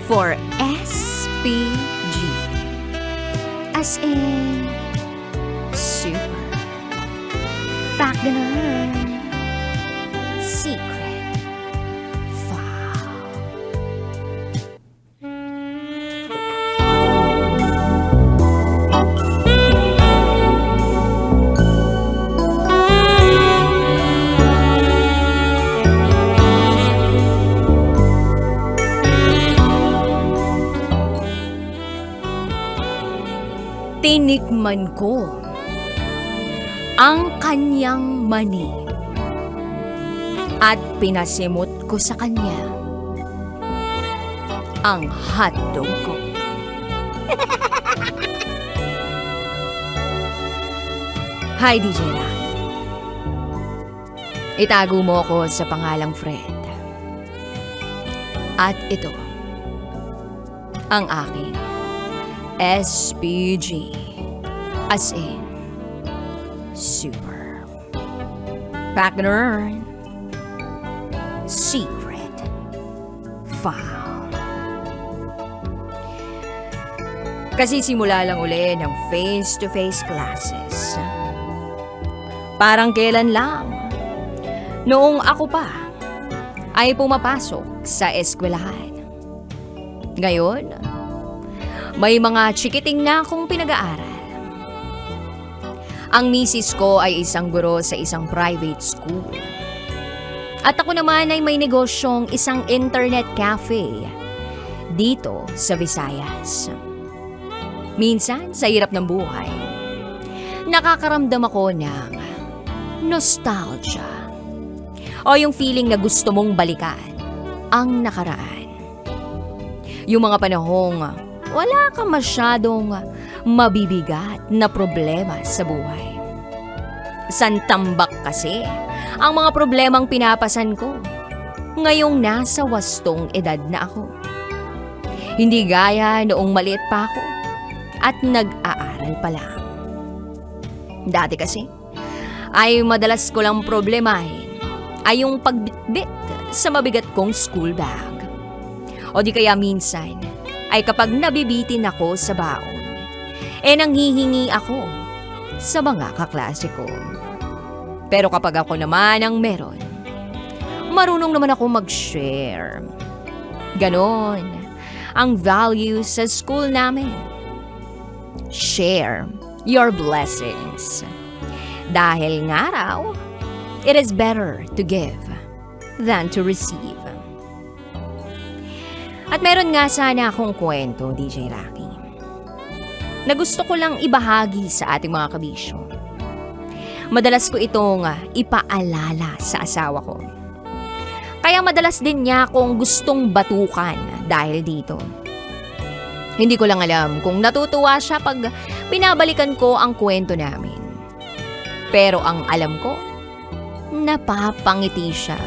for SPG. As in, super. Back ganun. Secret. Foul. Tinikman ko ang kanyang mani at pinasimot ko sa kanya ang hotdog ko. Hi, DJ Rock. Itago mo ko sa pangalang Fred. At ito ang aking SPG, as in super. Partner, secret, foul. Kasi simula lang uli ng face-to-face classes. Parang kailan lang, noong ako pa ay pumapasok sa eskwelahan. Ngayon, may mga chikiting na akong pinag-aaral. Ang misis ko ay isang guro sa isang private school. At ako naman ay may negosyong isang internet cafe dito sa Visayas. Minsan, sa hirap ng buhay, nakakaramdam ako ng nostalgia o yung feeling na gusto mong balikan ang nakaraan. Yung mga panahong wala ka masyadong mabibigat na problema sa buhay. Santambak kasi ang mga problemang pinapasan ko ngayong nasa wastong edad na ako. Hindi gaya noong maliit pa ako at nag-aaral pa lang. Dati kasi ay madalas ko lang problemahin ay yung pagbitbit sa mabigat kong school bag. O di kaya minsan ay kapag nabibitin ako sa baon, nanghihingi ako sa mga kaklase ko. Pero kapag ako naman ang meron, marunong naman ako mag-share. Ganon ang values sa school namin. Share your blessings. Dahil nga raw, it is better to give than to receive. At meron nga sana akong kwento, DJ Rocky, na gusto ko lang ibahagi sa ating mga kabisyo. Madalas ko itong ipaalala sa asawa ko. Kaya madalas din niya akong gustong batukan dahil dito. Hindi ko lang alam kung natutuwa siya pag binabalikan ko ang kwento namin. Pero ang alam ko, napapangiti siya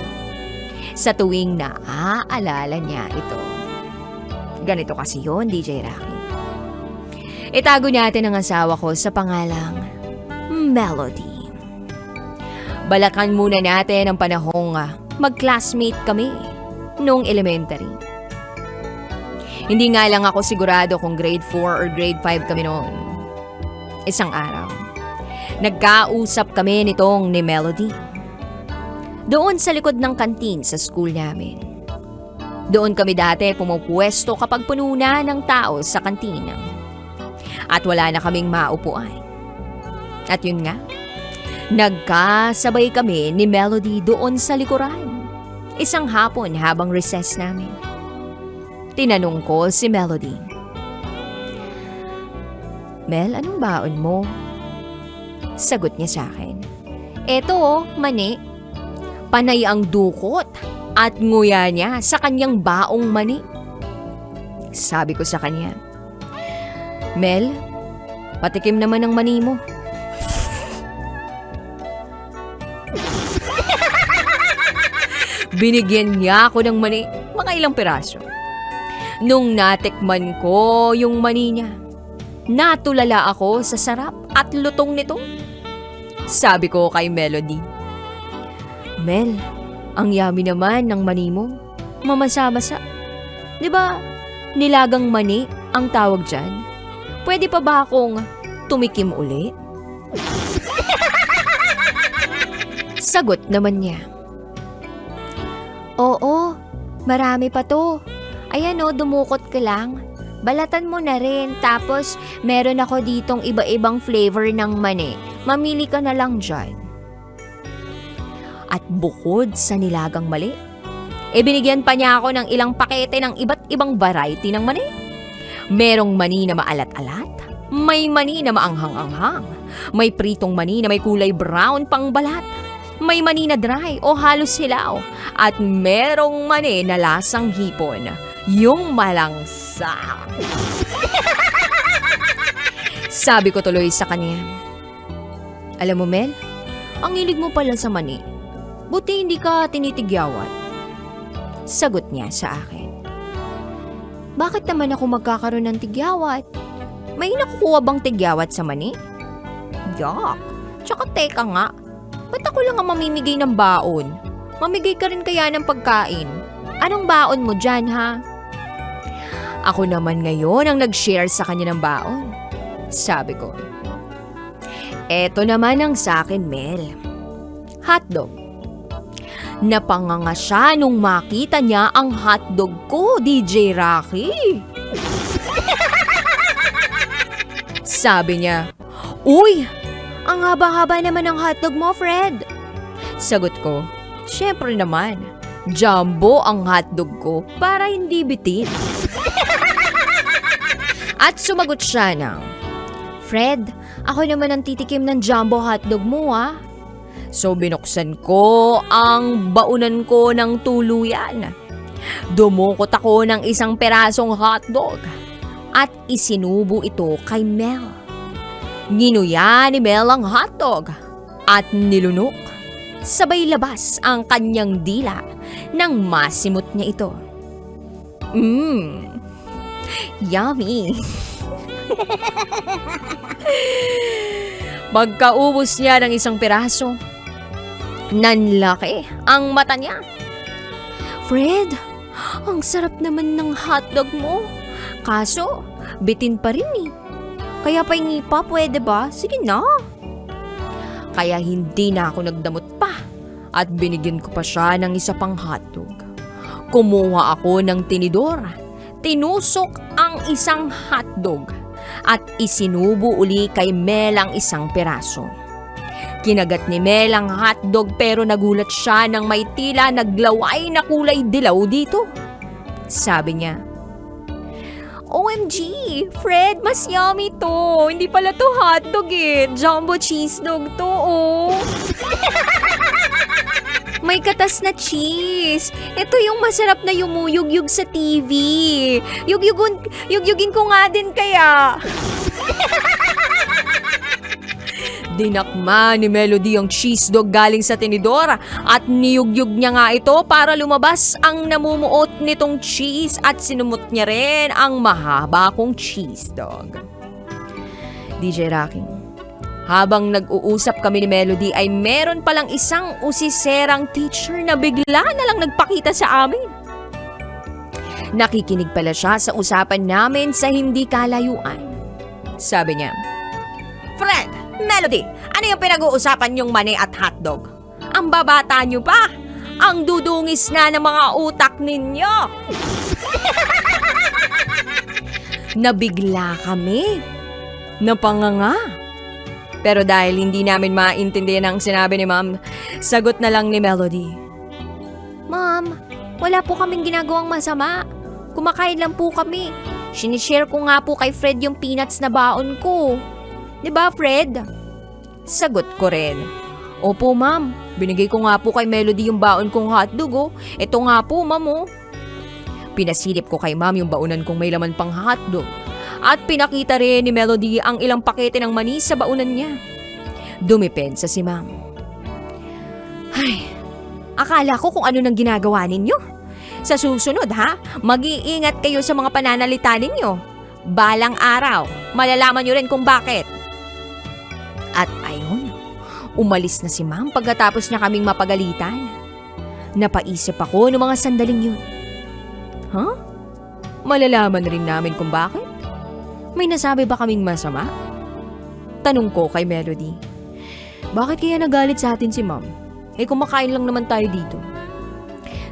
sa tuwing naaalala niya ito. Ganito kasi yun, DJ Rocky. Itago natin ang asawa ko sa pangalang Melody. Balakan muna natin ang panahong mag-classmate kami noong elementary. Hindi nga lang ako sigurado kung grade 4 or grade 5 kami noon. Isang araw, nagkausap kami nitong ni Melody. Doon sa likod ng kantin sa school namin. Doon kami dati pumupuesto kapag puno na ng tao sa kantina. At wala na kaming maupuan. At yun nga, nagkasabay kami ni Melody doon sa likuran. Isang hapon habang recess namin. Tinanong ko si Melody, "Mel, anong baon mo?" Sagot niya sa akin, "Eto, mani." Panay ang dukot at nguya niya sa kanyang baong mani. Sabi ko sa kanya, "Mel, patikim naman ang mani mo." Binigyan niya ako ng mani, mga ilang piraso. Nung natikman ko yung mani niya, natulala ako sa sarap at lutong nito. Sabi ko kay Melody, "Mel, ang yummy naman ng mani mo. Mamasa-masa. Di ba, Nilagang mani ang tawag dyan? Pwede pa ba akong tumikim uli? Sagot naman niya. Oo, marami pa to. Ayan o, dumukot ka lang. Balatan mo na rin, tapos meron ako ditong iba-ibang flavor ng mani. Mamili ka na lang dyan. At bukod sa nilagang mali, binigyan pa niya ako ng ilang pakete ng iba't ibang variety ng mani. Merong mani na maalat-alat, may mani na maanghang-anghang, may pritong mani na may kulay brown pang balat, may mani na dry o halos hilaw, at merong mani na lasang hipon, yung malangsa. Sabi ko tuloy sa kanya, alam mo Mel, ang hilig mo pala sa mani, buti hindi ka tinitigyawat. Sagot niya sa akin, bakit naman ako magkakaroon ng tigyawat? May nakukuha bang tigyawat sa mani? Yak, tsaka teka nga, ba't ako lang ang mamimigay ng baon? Mamigay ka rin kaya ng pagkain. Anong baon mo dyan ha? Ako naman ngayon ang nag-share sa kanya ng baon. Sabi ko, eto naman ang sa akin Mel, hotdog. Napanganga siya nung makita niya ang hotdog ko, DJ Rocky. Sabi niya, uy, ang haba-haba naman ng hotdog mo, Fred. Sagot ko, syempre naman, jumbo ang hotdog ko para hindi bitin. At sumagot siya ng, Fred, ako naman ang titikim ng jumbo hotdog mo ah. So binuksan ko ang baunan ko ng tuluyan. Dumukot ako ng isang perasong hotdog at isinubo ito kay Mel. Ginuya ni Mel ang hotdog at nilunok. Sabay labas ang kanyang dila nang masimot niya ito. Yummy! Pagkaubos niya ng isang piraso, nanlaki ang mata niya. Fred, ang sarap naman ng hotdog mo. Kaso, bitin pa rin eh. Kaya pahingi pa, pwede ba? Sige na. Kaya hindi na ako nagdamot pa at binigyan ko pa siya ng isa pang hotdog. Kumuha ako ng tinidor, tinusok ang isang hotdog at isinubo uli kay Mel ang isang piraso. Kinagat ni Mel ang hotdog pero nagulat siya nang may tila naglaway na kulay dilaw dito. Sabi niya, OMG, Fred, mas yummy to. Hindi pala to hotdog eh. Jumbo cheese dog to, oh. May katas na cheese. Ito yung masarap na yumuyugyug sa TV. Yugyugin ko nga din kaya. Dinakma ni Melody ang cheese dog galing sa tinidor at niyugyug niya nga ito para lumabas ang namumuot nitong cheese at sinumot niya rin ang mahaba kong cheese dog. DJ Rocky, habang nag-uusap kami ni Melody ay meron palang isang usiserang teacher na bigla na lang nagpakita sa amin. Nakikinig pala siya sa usapan namin sa hindi kalayuan. Sabi niya, Fred, Melody, ano yung pinag-uusapan yung mani at hotdog? Ang babata nyo pa! Ang dudungis na ng mga utak ninyo! Nabigla kami. Napanganga. Pero dahil hindi namin maintindihan ang sinabi ni Ma'am, sagot na lang ni Melody. Ma'am, wala po kaming ginagawang masama. Kumakain lang po kami. Sinishare ko nga po kay Fred yung peanuts na baon ko. Diba, Fred? Sagot ko rin. Opo, ma'am. Binigay ko nga po kay Melody yung baon kong hotdog, oh. Ito nga po, ma'am, oh. Pinasilip ko kay ma'am yung baonan kong may laman pang hotdog. At pinakita rin ni Melody ang ilang pakete ng mani sa baonan niya. Dumipensa si ma'am. Ay, akala ko kung ano nang ginagawa ninyo. Sa susunod, ha? Mag-iingat kayo sa mga pananalita ninyo. Balang araw, malalaman nyo rin kung bakit. At ayun, umalis na si ma'am pagkatapos niya kaming mapagalitan. Napaisip ako noong mga sandaling yun. Huh? malalaman rin namin kung bakit. May nasabi ba kaming masama? Tanong ko kay Melody. Bakit kaya nagalit sa atin si Ma'am? Kumakain lang naman tayo dito.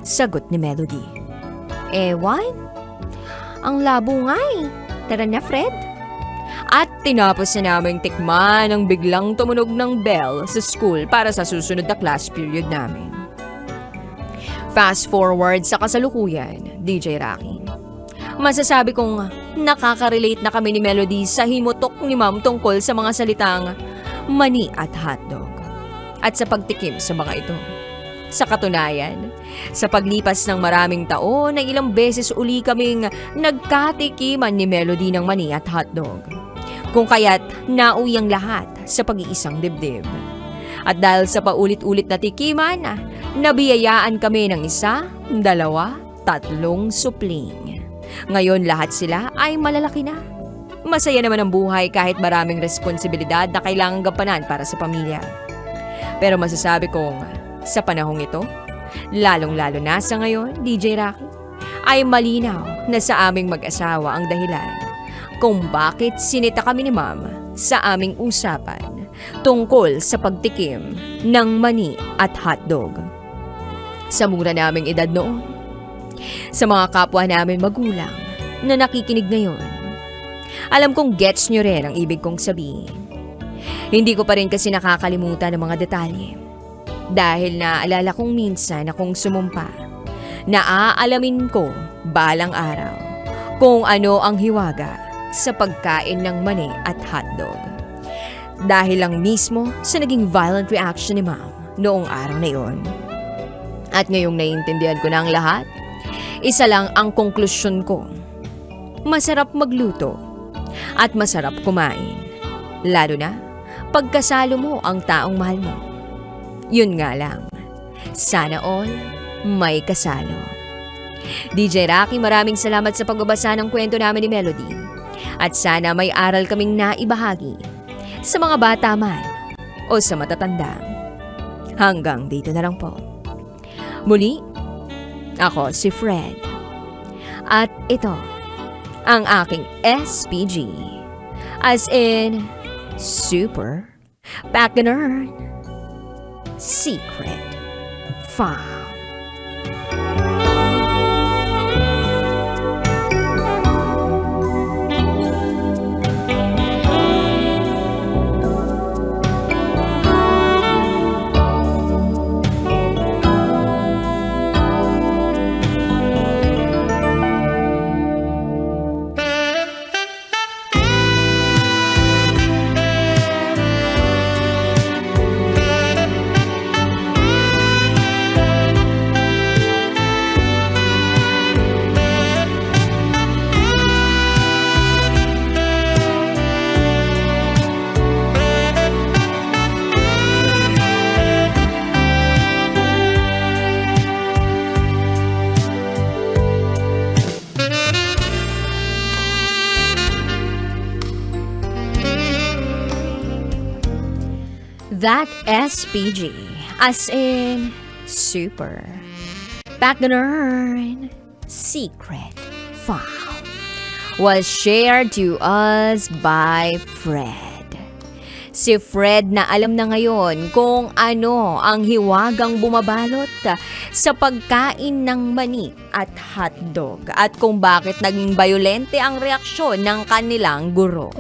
Sagot ni Melody. Ewan? Ang labo nga eh. Tara na, Fred. At tinapos na naming tikman ang biglang tumunog ng bell sa school para sa susunod na class period namin. Fast forward sa kasalukuyan, DJ Rocky. Masasabi kong nakaka-relate na kami ni Melody sa himutok ni Ma'am tungkol sa mga salitang mani at hotdog at sa pagtikim sa mga ito. Sa katunayan, sa paglipas ng maraming taon ay ilang beses uli kaming nagkatikiman ni Melody ng mani at hotdog. Kung kaya't nauwi ang lahat sa pag-iisang dibdib. At dahil sa paulit-ulit na tikiman, nabiyayaan kami ng 1, 2, 3 supling. Ngayon lahat sila ay malalaki na. Masaya naman ang buhay kahit maraming responsibilidad na kailangang gampanan para sa pamilya. Pero masasabi kong sa panahong ito, lalong-lalo na sa ngayon, DJ Rocky, ay malinaw na sa aming mag-asawa ang dahilan kung bakit sinita kami ni Ma'am sa aming usapan tungkol sa pagtikim ng mani at hotdog. Sa mura naming edad noon, sa mga kapwa namin magulang na nakikinig ngayon, alam kong gets nyo rin ang ibig kong sabihin. Hindi ko pa rin kasi nakakalimutan ang mga detalye. Dahil naaalala kong minsan akong sumumpa, naaalamin ko balang araw kung ano ang hiwaga sa pagkain ng mani at hotdog. Dahil lang mismo sa naging violent reaction ni Ma'am noong araw na iyon. At ngayong naiintindihan ko na ang lahat, isa lang ang konklusyon ko. Masarap magluto at masarap kumain. Lalo na pagkasalo mo ang taong mahal mo. Yun nga lang, sana all may kasalo. DJ Rocky, maraming salamat sa pagbabasa ng kwento namin ni Melody. At sana may aral kaming naibahagi sa mga bata man o sa matatanda. Hanggang dito na lang po. Muli, ako si Fred. At ito ang aking SPG. As in, Super Baconair Secret File. That SPG, as in Super Baconair Secret File, was shared to us by Fred. Si Fred na alam na ngayon kung ano ang hiwagang bumabalot sa pagkain ng mani at hotdog at kung bakit naging bayolente ang reaksyon ng kanilang guro.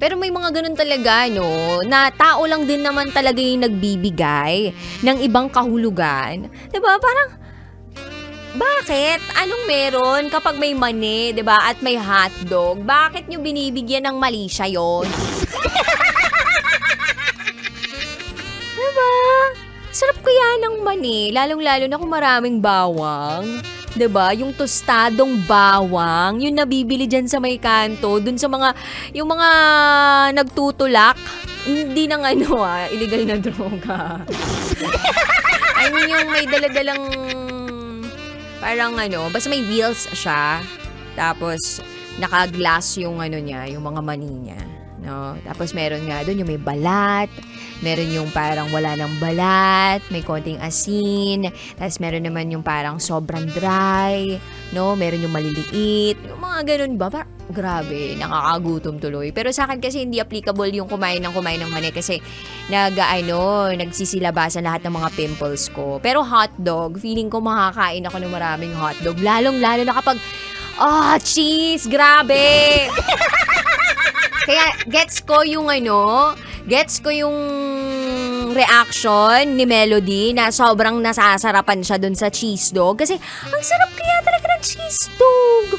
Pero may mga ganun talaga, no? Na tao lang din naman talaga yung nagbibigay ng ibang kahulugan. Diba? Parang, bakit? Anong meron kapag may mani, diba? At may hotdog? Bakit nyo binibigyan ng mali siya yun? Diba? Sarap kaya ng mani, lalong-lalo na kung maraming bawang. 'Di ba? Yung tostadong bawang, yung nabibili diyan sa may kanto, dun sa mga yung mga nagtutulak, hindi nang illegal na droga. I mean yung may daladalang parang basta may wheels siya. Tapos naka-glass yung niya, yung mga mani niya. No? Tapos meron nga doon yung may balat, meron yung parang wala ng balat, may konting asin, tapos meron naman yung parang sobrang dry, no? Meron yung maliliit, yung mga ganun ba? Grabe, nakakagutom tuloy. Pero sa akin kasi hindi applicable yung kumain ng mani kasi nagsisilabasan lahat ng mga pimples ko. Pero hotdog, feeling ko makakain ako ng maraming hotdog. Lalong-lalo na kapag, cheese, grabe! Kaya gets ko yung reaction ni Melody na sobrang nasasarapan siya dun sa cheese dog. Kasi ang sarap kaya talaga ng cheese dog.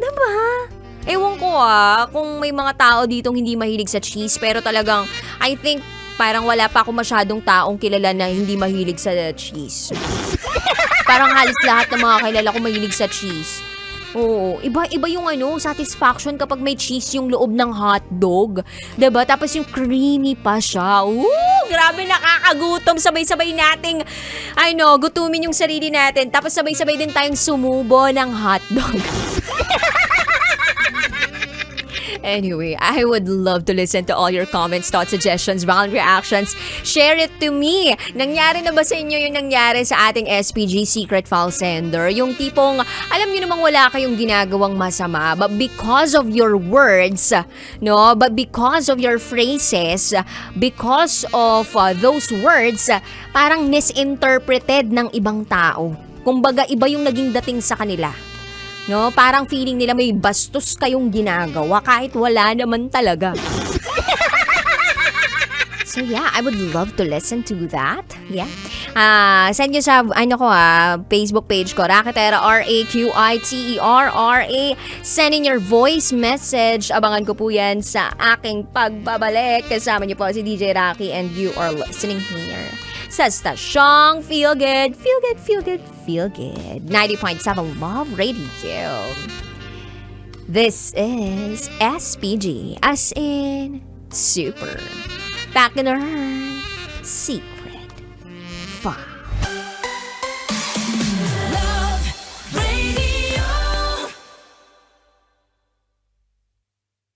Diba? Ewan ko kung may mga tao ditong hindi mahilig sa cheese, pero talagang I think parang wala pa ako masyadong taong kilala na hindi mahilig sa cheese. Parang halos lahat ng mga kilala ko mahilig sa cheese. Oo, iba yung satisfaction kapag may cheese yung loob ng hotdog. 'Di ba? Tapos yung creamy pa siya. Grabe, nakakagutom. Sabay-sabay nating gutumin yung sarili natin. Tapos sabay-sabay din tayong sumubo ng hotdog. Anyway, I would love to listen to all your comments, thoughts, suggestions, round reactions. Share it to me. Nangyari na ba sa inyo yung nangyari sa ating SPG Secret File Sender? Yung tipong, alam nyo namang wala kayong ginagawang masama, but because of your words, but because of your phrases, because of those words, parang misinterpreted ng ibang tao. Kumbaga, iba yung naging dating sa kanila. No, parang feeling nila may bastos kayong ginagawa kahit wala naman talaga. So yeah, I would love to listen to that. Yeah. Send nyo sa Facebook page ko, Rakitera, RAQITERRA. Send in your voice message. Abangan ko po yan sa aking pagbabalik. Kasama nyo po si DJ Rocky and you are listening here sa stasyong Feel Good, Feel Good, Feel Good, Feel Good. 90.7 Love Radio. This is SPG, as in super. Back in our secret 5.